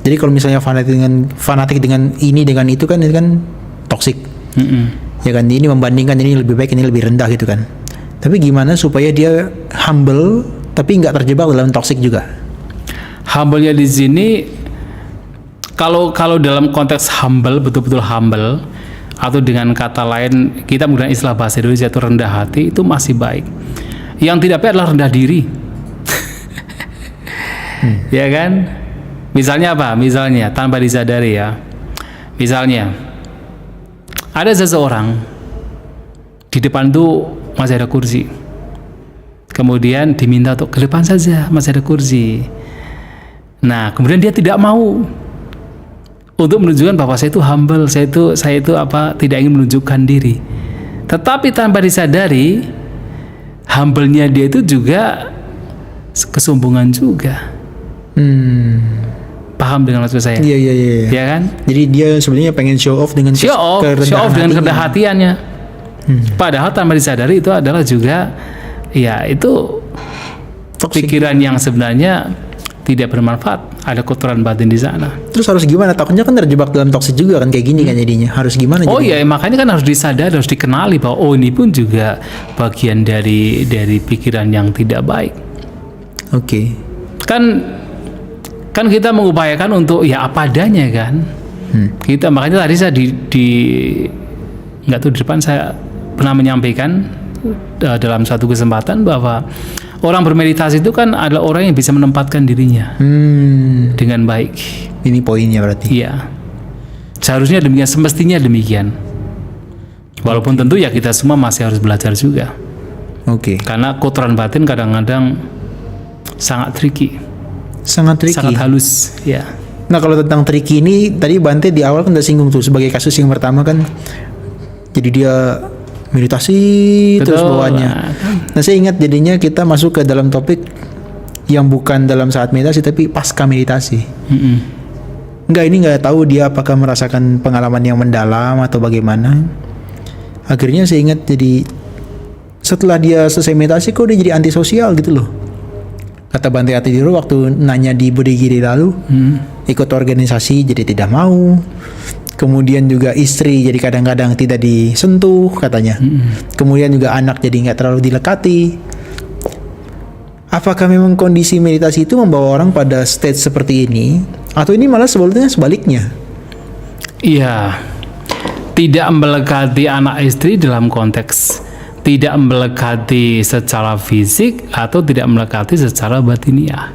Jadi kalau misalnya fanatik dengan ini dengan itu kan toxic. Ya kan, ini membandingkan, ini lebih baik, ini lebih rendah gitu kan. Tapi gimana supaya dia humble tapi nggak terjebak dalam toxic juga?
Humble-nya di sini, kalau dalam konteks humble, betul-betul humble, atau dengan kata lain kita menggunakan istilah bahasa Indonesia itu rendah hati, itu masih baik. Yang tidak baik adalah rendah diri. Ya kan? Misalnya apa? Misalnya tanpa disadari ya. Misalnya ada seseorang di depan tuh masih ada kursi. Kemudian diminta untuk ke depan saja, masih ada kursi. Nah, kemudian dia tidak mau, untuk menunjukkan bahwa saya itu humble, saya itu tidak ingin menunjukkan diri. Tetapi tanpa disadari, humble-nya dia itu juga kesombongan juga. Paham dengan maksud saya?
Iya.
Ya kan?
Jadi dia sebenarnya pengen show off dengan
kerendahan hatiannya. Padahal tanpa disadari itu adalah juga, ya itu toxic. Pikiran yang sebenarnya tidak bermanfaat, ada kotoran batin di sana.
Terus harus gimana? Takutnya kan terjebak dalam toksik juga kan, kayak gini kan jadinya. Harus gimana?
Oh iya, makanya kan harus disadari, harus dikenali bahwa ini pun juga bagian dari pikiran yang tidak baik.
Oke.
Kan kita mengupayakan untuk ya apa adanya kan. Kita makanya tadi saya nggak tahu di depan saya pernah menyampaikan dalam satu kesempatan bahwa orang bermeditasi itu kan adalah orang yang bisa menempatkan dirinya dengan baik. Ini poinnya berarti. Iya. Seharusnya demikian, semestinya demikian. Walaupun tentu ya kita semua masih harus belajar juga. Oke. Karena kotoran batin kadang-kadang sangat tricky. Sangat halus, ya.
Nah, kalau tentang tricky ini tadi Bante di awal kan udah singgung tuh sebagai kasus yang pertama kan. Jadi dia meditasi. Betul, terus bawaannya. Nah, saya ingat jadinya kita masuk ke dalam topik yang bukan dalam saat meditasi tapi pasca meditasi. Ini nggak tahu dia apakah merasakan pengalaman yang mendalam atau bagaimana. Akhirnya saya ingat jadi setelah dia selesai meditasi kok dia jadi antisosial gitu loh. Kata Bante Atidiro waktu nanya di Bodhigiri lalu, ikut organisasi jadi tidak mau. Kemudian juga istri jadi kadang-kadang tidak disentuh katanya. Kemudian juga anak jadi nggak terlalu dilekati. Apakah memang kondisi meditasi itu membawa orang pada stage seperti ini? Atau ini malah sebetulnya sebaliknya?
Iya, tidak melekati anak istri dalam konteks tidak melekati secara fisik atau tidak melekati secara batiniah.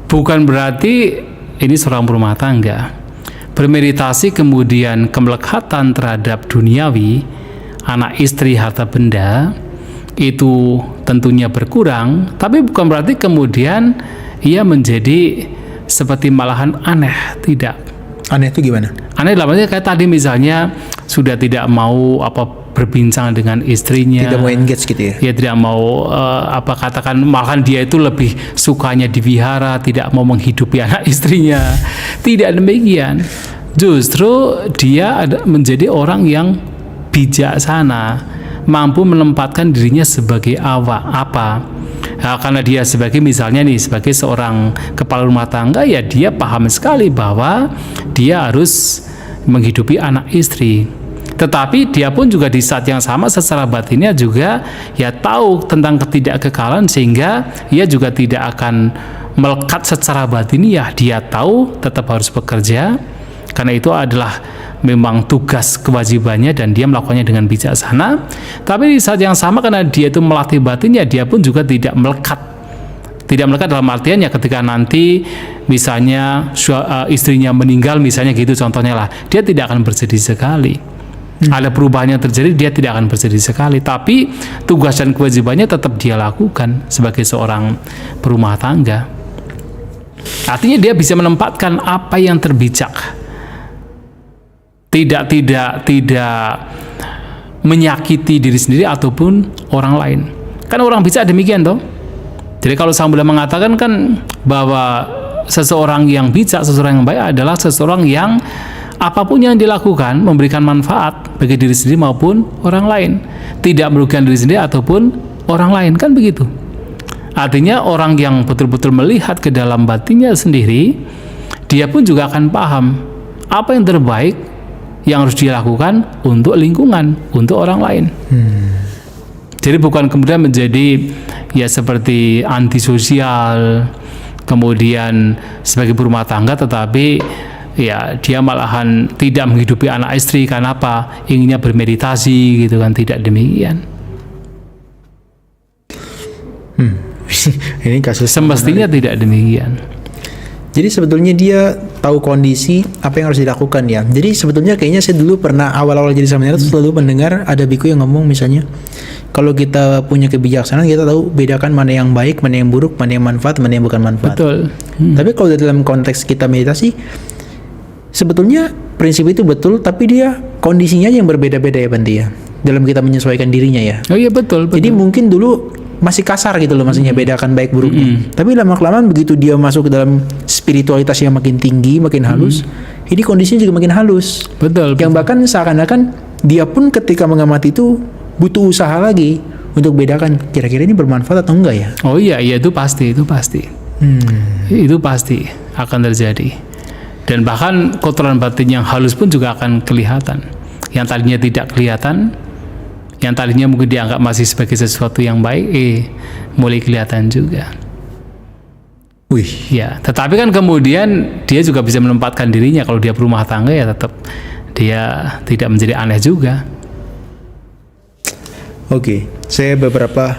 Bukan berarti ini seorang berumah tangga bermeditasi kemudian kemelekatan terhadap duniawi, anak istri, harta benda itu tentunya berkurang, tapi bukan berarti kemudian ia menjadi seperti malahan aneh, tidak.
Aneh itu gimana?
Aneh dalam artinya kayak tadi misalnya sudah tidak mau berbincang dengan istrinya,
tidak mau engage gitu ya?
Ya tidak mau katakan malahan dia itu lebih sukanya divihara, tidak mau menghidupi anak istrinya. Tidak demikian. Justru dia menjadi orang yang bijaksana, mampu menempatkan dirinya sebagai apa. Nah, karena dia sebagai misalnya nih sebagai seorang kepala rumah tangga, ya dia paham sekali bahwa dia harus menghidupi anak istri. Tetapi dia pun juga di saat yang sama secara batinnya juga ya tahu tentang ketidakkekalan, sehingga ia juga tidak akan melekat secara batiniah. Dia tahu tetap harus bekerja karena itu adalah memang tugas kewajibannya dan dia melakukannya dengan bijaksana. Tapi di saat yang sama karena dia itu melatih batinnya, dia pun juga tidak melekat dalam artian ya ketika nanti misalnya istrinya meninggal misalnya gitu contohnya lah, dia tidak akan bersedih sekali. Ada perubahan yang terjadi, dia tidak akan bersedih sekali, tapi tugas dan kewajibannya tetap dia lakukan sebagai seorang perumah tangga. Artinya dia bisa menempatkan apa yang terbijak, tidak menyakiti diri sendiri ataupun orang lain. Kan orang bijak demikian toh. Jadi kalau Sang Buddha mengatakan kan bahwa seseorang yang bijak, seseorang yang baik adalah seseorang yang apapun yang dilakukan memberikan manfaat bagi diri sendiri maupun orang lain, tidak merugikan diri sendiri ataupun orang lain, kan begitu. Artinya orang yang betul-betul melihat ke dalam batinnya sendiri, dia pun juga akan paham apa yang terbaik yang harus dia lakukan untuk lingkungan, untuk orang lain. Jadi bukan kemudian menjadi ya seperti antisosial, kemudian sebagai berumah tangga tetapi ya dia malahan tidak menghidupi anak istri karena apa? Inginnya bermeditasi gitu kan, tidak demikian.
Ini kasus
semestinya tidak demikian.
Jadi sebetulnya dia tahu kondisi apa yang harus dilakukan ya. Jadi sebetulnya kayaknya saya dulu pernah awal-awal jadi samaria selalu mendengar ada biku yang ngomong misalnya, kalau kita punya kebijaksanaan kita tahu bedakan mana yang baik, mana yang buruk, mana yang manfaat, mana yang bukan manfaat.
Betul.
Tapi kalau dalam konteks kita meditasi, sebetulnya prinsip itu betul, tapi dia kondisinya yang berbeda-beda ya Bante ya. Dalam kita menyesuaikan dirinya ya.
Oh iya betul.
Jadi mungkin dulu masih kasar gitu loh maksudnya bedakan baik buruknya. Tapi lama-kelamaan begitu dia masuk ke dalam spiritualitas yang makin tinggi, makin halus, ini kondisinya juga makin halus.
Betul.
Yang bahkan seakan-akan dia pun ketika mengamati itu butuh usaha lagi untuk bedakan kira-kira ini bermanfaat atau enggak ya.
Oh iya itu pasti. Itu pasti akan terjadi. Dan bahkan kotoran batin yang halus pun juga akan kelihatan. Yang tadinya tidak kelihatan, yang tadinya mungkin dianggap masih sebagai sesuatu yang baik, mulai kelihatan juga.
Wih.
Ya, tetapi kan kemudian dia juga bisa menempatkan dirinya kalau dia berumah tangga ya tetap dia tidak menjadi aneh juga.
Oke, saya beberapa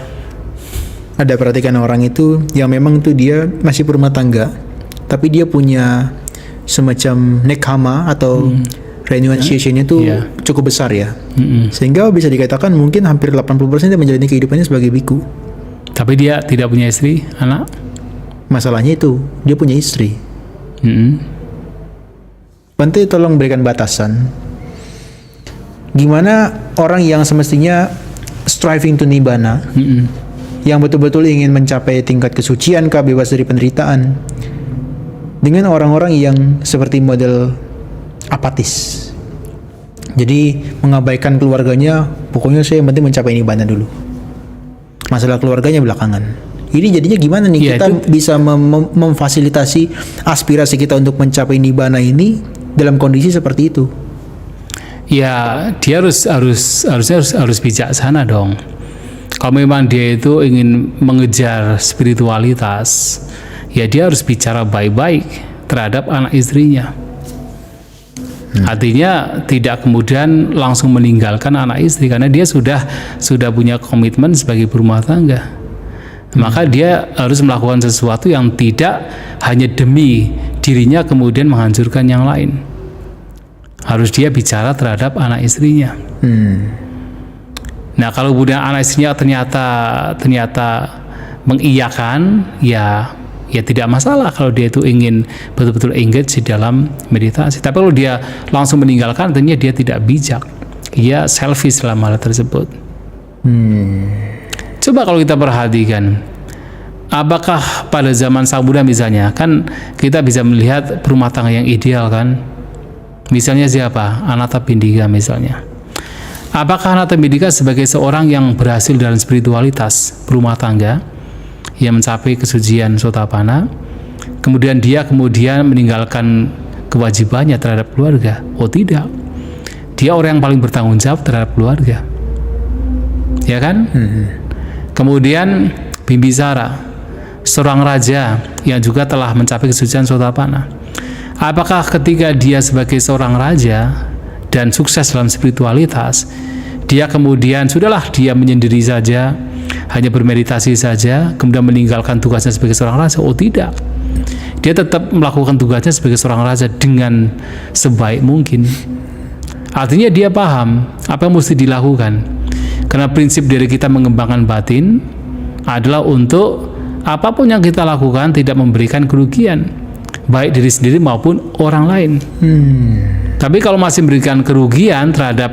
ada perhatikan orang itu yang memang tuh dia masih berumah tangga, tapi dia punya semacam nekkhamma atau renunciation-nya itu cukup besar ya. Sehingga bisa dikatakan mungkin hampir 80% dia menjalani kehidupannya sebagai biku.
Tapi dia tidak punya istri, anak.
Masalahnya itu, dia punya istri. Bante tolong berikan batasan. Gimana orang yang semestinya striving to nibbana, yang betul-betul ingin mencapai tingkat kesucian, bebas dari penderitaan, dengan orang-orang yang seperti model apatis. Jadi mengabaikan keluarganya, pokoknya saya yang penting mencapai nibbana dulu. Masalah keluarganya belakangan. Ini jadinya gimana nih
ya,
kita bisa memfasilitasi aspirasi kita untuk mencapai nibbana ini dalam kondisi seperti itu?
Ya, dia harus bijaksana dong. Kalau memang dia itu ingin mengejar spiritualitas, ya dia harus bicara baik-baik terhadap anak istrinya. Artinya tidak kemudian langsung meninggalkan anak istri karena dia sudah punya komitmen sebagai berumah tangga. Maka dia harus melakukan sesuatu yang tidak hanya demi dirinya kemudian menghancurkan yang lain. Harus dia bicara terhadap anak istrinya. Nah, kalau kemudian anak istrinya ternyata mengiyakan, ya tidak masalah kalau dia itu ingin betul-betul engage di dalam meditasi. Tapi kalau dia langsung meninggalkan, artinya dia tidak bijak. Dia selfish dalam hal tersebut. Coba kalau kita perhatikan, apakah pada zaman Sang Buddha misalnya, kan kita bisa melihat rumah tangga yang ideal kan? Misalnya siapa? Anathapindika misalnya. Apakah Nata Mendika sebagai seorang yang berhasil dalam spiritualitas berumah tangga, yang mencapai kesucian Sotapanna, kemudian dia meninggalkan kewajibannya terhadap keluarga? Oh tidak. Dia orang yang paling bertanggung jawab terhadap keluarga. Ya kan? Kemudian Bimbisara, seorang raja yang juga telah mencapai kesucian Sotapanna. Apakah ketika dia sebagai seorang raja dan sukses dalam spiritualitas, dia kemudian sudahlah dia menyendiri saja, hanya bermeditasi saja, kemudian meninggalkan tugasnya sebagai seorang raja? Oh tidak. Dia tetap melakukan tugasnya sebagai seorang raja dengan sebaik mungkin. Artinya dia paham apa yang mesti dilakukan. Karena prinsip dari kita mengembangkan batin adalah untuk apapun yang kita lakukan tidak memberikan kerugian, baik diri sendiri maupun orang lain. Tapi kalau masih memberikan kerugian terhadap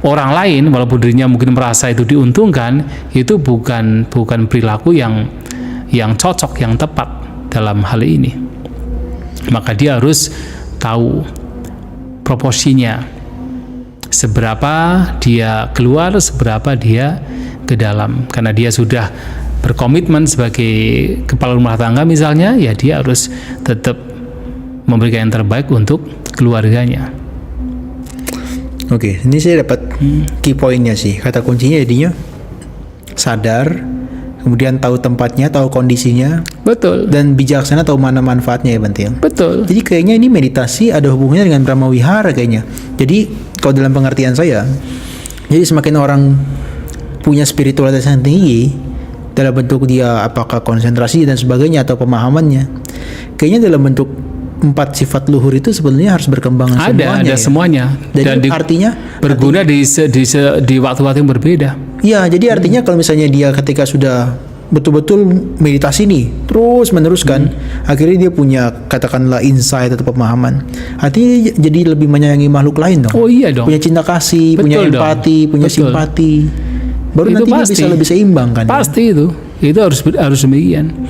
orang lain, walaupun dirinya mungkin merasa itu diuntungkan, itu bukan perilaku yang cocok, yang tepat dalam hal ini. Maka dia harus tahu proporsinya, seberapa dia keluar, seberapa dia ke dalam. Karena dia sudah berkomitmen sebagai kepala rumah tangga misalnya, ya dia harus tetap memberikan yang terbaik untuk keluarganya.
Oke, ini saya dapat key pointnya sih. Kata kuncinya jadinya sadar, kemudian tahu tempatnya, tahu kondisinya,
Betul.
dan bijaksana tahu mana manfaatnya ya Bante.
Betul.
Jadi kayaknya ini meditasi ada hubungannya dengan Brahma Wihara kayaknya. Jadi kalau dalam pengertian saya, jadi semakin orang punya spiritualitas yang tinggi dalam bentuk dia apakah konsentrasi dan sebagainya atau pemahamannya, kayaknya dalam bentuk 4 sifat luhur itu sebenarnya harus berkembang semuanya.
Ada semuanya.
Jadi artinya
berguna di waktu-waktu yang berbeda.
Ya, jadi artinya kalau misalnya dia ketika sudah betul-betul meditasi nih, terus meneruskan, akhirnya dia punya katakanlah insight atau pemahaman. Artinya jadi lebih menyayangi makhluk lain dong.
Oh iya dong.
Punya cinta kasih, punya
Betul dong.
empati, punya
Betul.
simpati. Baru
Itu
nanti
pasti.
bisa lebih seimbang kan.
Pasti itu harus demikian.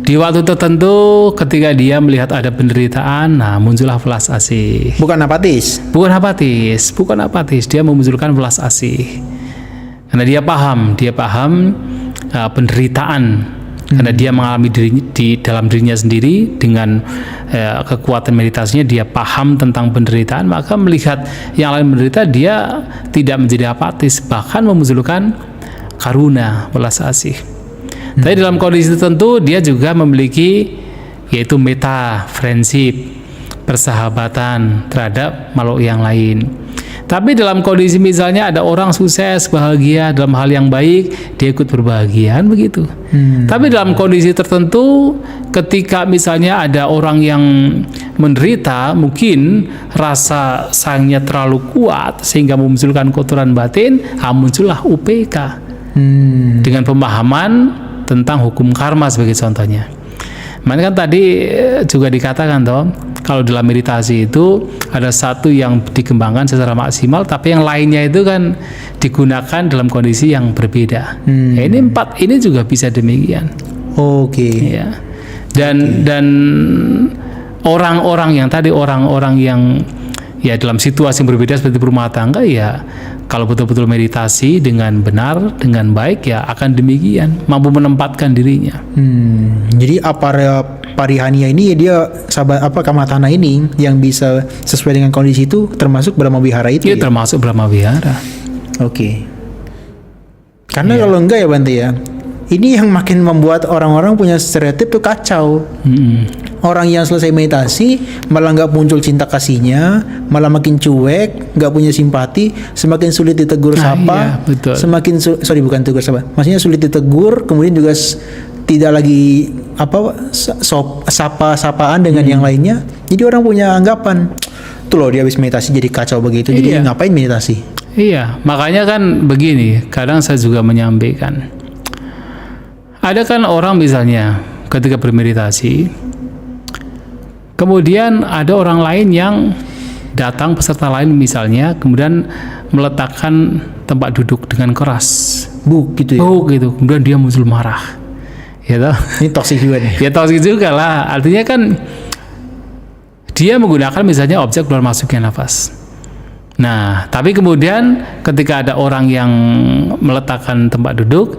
Di waktu tertentu ketika dia melihat ada penderitaan, nah muncullah belas asih.
Bukan apatis.
Bukan apatis, dia memunculkan belas asih. Karena dia paham penderitaan. Karena dia mengalami di dalam dirinya sendiri dengan kekuatan meditasinya, dia paham tentang penderitaan, maka melihat yang lain menderita dia tidak menjadi apatis, bahkan memunculkan karuna, belas asih. Tapi dalam kondisi tertentu dia juga memiliki yaitu meta, friendship, persahabatan terhadap makhluk yang lain. Tapi dalam kondisi misalnya ada orang sukses, bahagia dalam hal yang baik, dia ikut berbahagia begitu. Tapi dalam kondisi tertentu ketika misalnya ada orang yang menderita, mungkin rasa sayangnya terlalu kuat sehingga memunculkan kotoran batin, muncullah UPK. Dengan pemahaman tentang hukum karma sebagai contohnya. Makanya kan tadi juga dikatakan toh, kalau dalam meditasi itu ada satu yang dikembangkan secara maksimal, tapi yang lainnya itu kan digunakan dalam kondisi yang berbeda. Ya, ini 4 ini juga bisa demikian.
Oke.
Ya. Dan orang-orang yang tadi orang-orang yang ya dalam situasi yang berbeda seperti berumah tangga, ya kalau betul-betul meditasi dengan benar, dengan baik, ya akan demikian, mampu menempatkan dirinya.
Jadi parihania ini dia kamatana ini yang bisa sesuai dengan kondisi itu termasuk Brahma Wihara itu.
Itu
Ya?
termasuk Brahma Wihara.
Oke. Karena kalau enggak ya Bante ya, ini yang makin membuat orang-orang punya stereotip tuh kacau. Orang yang selesai meditasi malah nggak muncul cinta kasihnya, malah makin cuek, nggak punya simpati, semakin sulit ditegur sapa,
iya, betul.
semakin bukan tegur sapa, maksudnya sulit ditegur, kemudian juga tidak lagi sapa-sapaan dengan yang lainnya. Jadi orang punya anggapan, tuh loh dia habis meditasi jadi kacau begitu, jadi
Iya.
ngapain meditasi?
Iya, makanya kan begini, kadang saya juga menyampaikan. Ada kan orang misalnya ketika bermeditasi, kemudian ada orang lain yang datang, peserta lain misalnya, kemudian meletakkan tempat duduk dengan keras.
Gitu ya.
Gitu. Kemudian dia muncul marah. Ya toh?
Ini toksik juga nih.
Ya toksik juga lah. Artinya kan dia menggunakan misalnya objek keluar masuknya nafas. Nah, tapi kemudian ketika ada orang yang meletakkan tempat duduk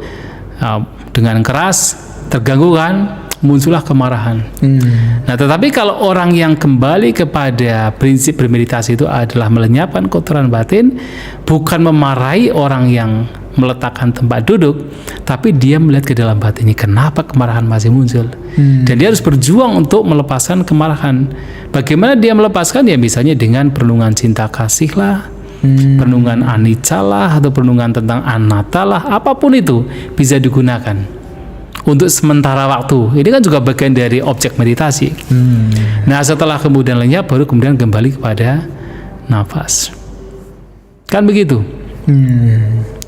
dengan keras, terganggu kan, muncullah kemarahan. Nah, tetapi kalau orang yang kembali kepada prinsip bermeditasi itu adalah melenyapkan kotoran batin, bukan memarahi orang yang meletakkan tempat duduk, tapi dia melihat ke dalam batinnya, kenapa kemarahan masih muncul. Dan dia harus berjuang untuk melepaskan kemarahan. Bagaimana dia melepaskan? Ya misalnya dengan perenungan cinta kasih lah, perenungan anicca lah, atau perenungan tentang anatta lah, apapun itu bisa digunakan untuk sementara waktu. Ini kan juga bagian dari objek meditasi. Nah, setelah kemudian lenyap, baru kemudian kembali kepada nafas. Kan begitu.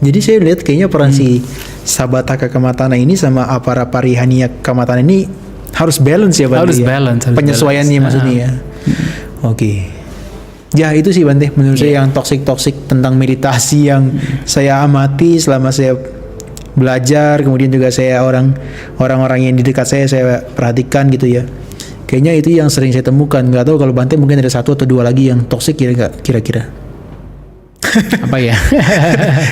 Jadi saya lihat kayaknya peran si Sabataka Kamatana ini sama Apara Parihaniya Kamatana ini harus balance ya Bante.
Harus balance.
Penyesuaiannya maksudnya ya. Oke. Ya itu sih Bante, menurut saya yang toksik tentang meditasi yang saya amati selama saya belajar, kemudian juga saya orang-orang yang di dekat saya perhatikan gitu ya. Kayaknya itu yang sering saya temukan. Nggak tahu kalau Bante mungkin ada 1 atau 2 lagi yang toksik kira-kira.
Apa ya?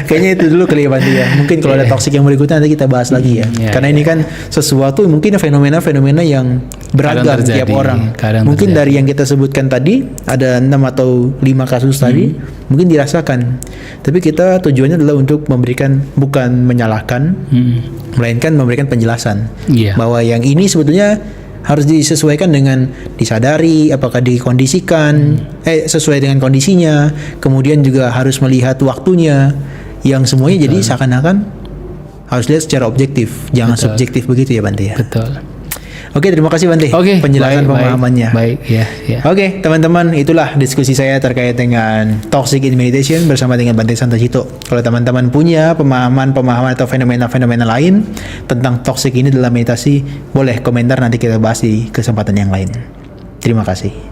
Kayaknya itu dulu kali ya Bante ya. Mungkin kalau ada toksik yang berikutnya nanti kita bahas lagi ya. Karena ini kan sesuatu mungkin fenomena-fenomena yang beragam tiap orang. Mungkin dari yang kita sebutkan tadi ada 6 atau 5 kasus tadi mungkin dirasakan. Tapi kita tujuannya adalah untuk memberikan, bukan menyalahkan, melainkan memberikan penjelasan bahwa yang ini sebetulnya harus disesuaikan dengan disadari, apakah dikondisikan, sesuai dengan kondisinya, kemudian juga harus melihat waktunya, yang semuanya jadi seakan-akan harus lihat secara objektif, jangan subjektif begitu ya Bante ya.
Betul.
Oke, terima kasih Bante penjelasan pemahamannya.
Baik, ya.
Oke, teman-teman, itulah diskusi saya terkait dengan toxic in meditation bersama dengan Bante Santosito. Kalau teman-teman punya pemahaman atau fenomena-fenomena lain tentang toxic ini dalam meditasi, boleh komentar, nanti kita bahas di kesempatan yang lain. Terima kasih.